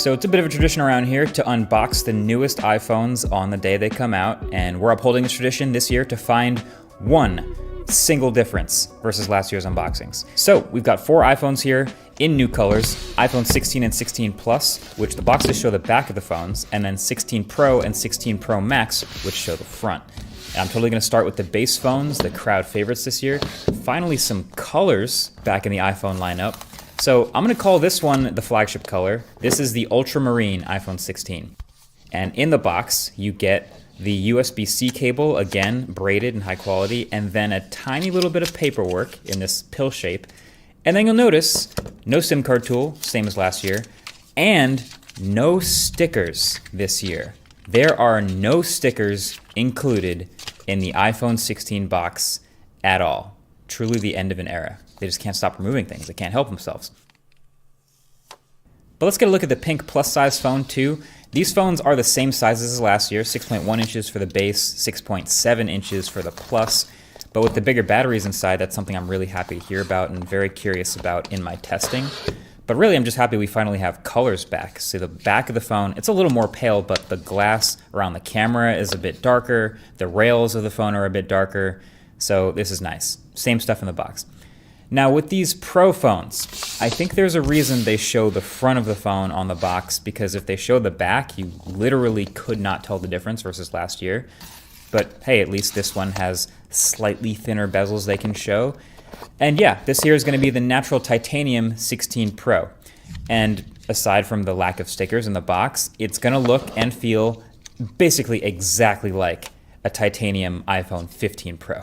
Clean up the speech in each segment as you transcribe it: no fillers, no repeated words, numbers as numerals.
So it's a bit of a tradition around here to unbox the newest iPhones on the day they come out, and we're upholding this tradition this year to find one single difference versus last year's unboxings. So we've got 4 iPhones here in new colors, iPhone 16 and 16 Plus, which the boxes show the back of the phones, and then 16 Pro and 16 Pro Max, which show the front. And I'm totally gonna start with the base phones, the crowd favorites this year. Finally, some colors back in the iPhone lineup. So I'm gonna call this one the flagship color. This is the Ultramarine iPhone 16. And in the box, you get the USB-C cable, again, braided and high quality, and then a tiny little bit of paperwork in this pill shape. And then you'll notice no SIM card tool, same as last year, and no stickers this year. There are no stickers included in the iPhone 16 box at all. Truly the end of an era. They just can't stop removing things. They can't help themselves. But let's get a look at the pink plus size phone too. These phones are the same sizes as last year, 6.1 inches for the base, 6.7 inches for the plus. But with the bigger batteries inside, that's something I'm really happy to hear about and very curious about in my testing. But really, I'm just happy we finally have colors back. So the back of the phone, it's a little more pale, but the glass around the camera is a bit darker. The rails of the phone are a bit darker. So this is nice. Same stuff in the box. Now with these Pro phones, I think there's a reason they show the front of the phone on the box, because if they show the back, you literally could not tell the difference versus last year. But hey, at least this one has slightly thinner bezels they can show. And yeah, this here is going to be the natural titanium 16 Pro. And aside from the lack of stickers in the box, it's going to look and feel basically exactly like a titanium iPhone 15 Pro.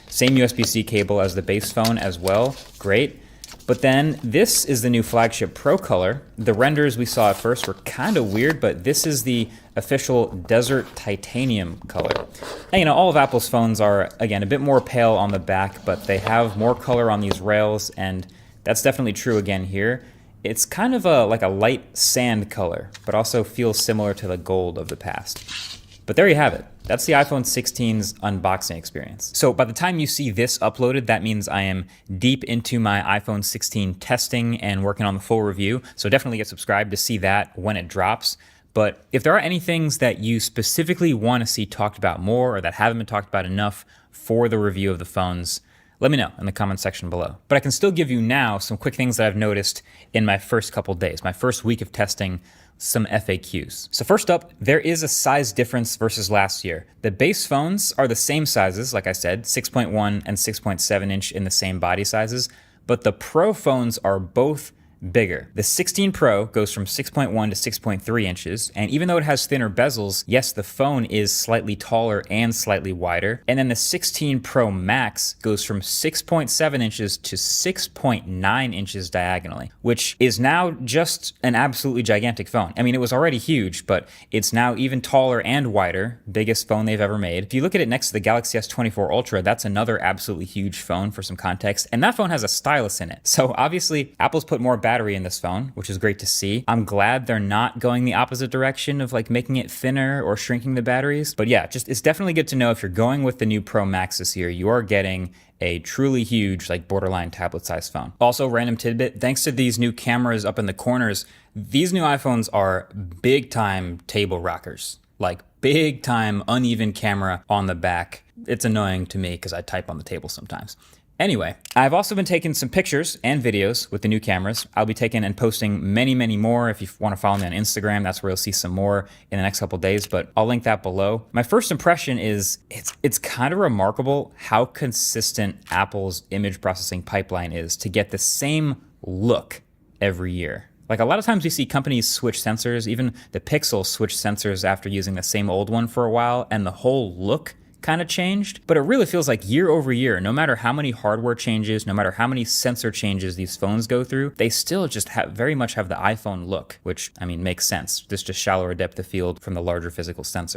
Same USB-C cable as the base phone as well, great. But then this is the new flagship Pro color. The renders we saw at first were kind of weird, but this is the official desert titanium color. And you know, all of Apple's phones are, again, a bit more pale on the back, but they have more color on these rails, and that's definitely true again here. It's kind of like a light sand color, but also feels similar to the gold of the past. But there you have it. That's the iPhone 16's unboxing experience. So by the time you see this uploaded, that means I am deep into my iPhone 16 testing and working on the full review. So definitely get subscribed to see that when it drops. But if there are any things that you specifically want to see talked about more or that haven't been talked about enough for the review of the phones, let me know in the comment section below. But I can still give you now some quick things that I've noticed in my first couple days, my first week of testing, some FAQs. So first up, there is a size difference versus last year. The base phones are the same sizes, like I said, 6.1 and 6.7 inch in the same body sizes, but the Pro phones are both bigger. The 16 Pro goes from 6.1 to 6.3 inches, and even though it has thinner bezels, yes, the phone is slightly taller and slightly wider. And then the 16 Pro Max goes from 6.7 inches to 6.9 inches diagonally, which is now just an absolutely gigantic phone. I mean, it was already huge, but it's now even taller and wider, biggest phone they've ever made. If you look at it next to the Galaxy S24 Ultra, that's another absolutely huge phone for some context, and that phone has a stylus in it. So obviously, Apple's put more battery in this phone, which is great to see. I'm glad they're not going the opposite direction of like making it thinner or shrinking the batteries. But yeah, just it's definitely good to know if you're going with the new Pro Max this year, you are getting a truly huge, like borderline tablet size phone. Also, random tidbit, thanks to these new cameras up in the corners, these new iPhones are big time table rockers, like big time uneven camera on the back. It's annoying to me because I type on the table sometimes. Anyway, I've also been taking some pictures and videos with the new cameras. I'll be taking and posting many, many more. If you want to follow me on Instagram, that's where you'll see some more in the next couple days, but I'll link that below. My first impression is it's kind of remarkable how consistent Apple's image processing pipeline is to get the same look every year. Like a lot of times we see companies switch sensors, even the Pixel switched sensors after using the same old one for a while, and the whole look kind of changed, but it really feels like year over year, no matter how many hardware changes, no matter how many sensor changes these phones go through, they still just very much have the iPhone look, which, I mean, makes sense. This just shallower depth of field from the larger physical sensor.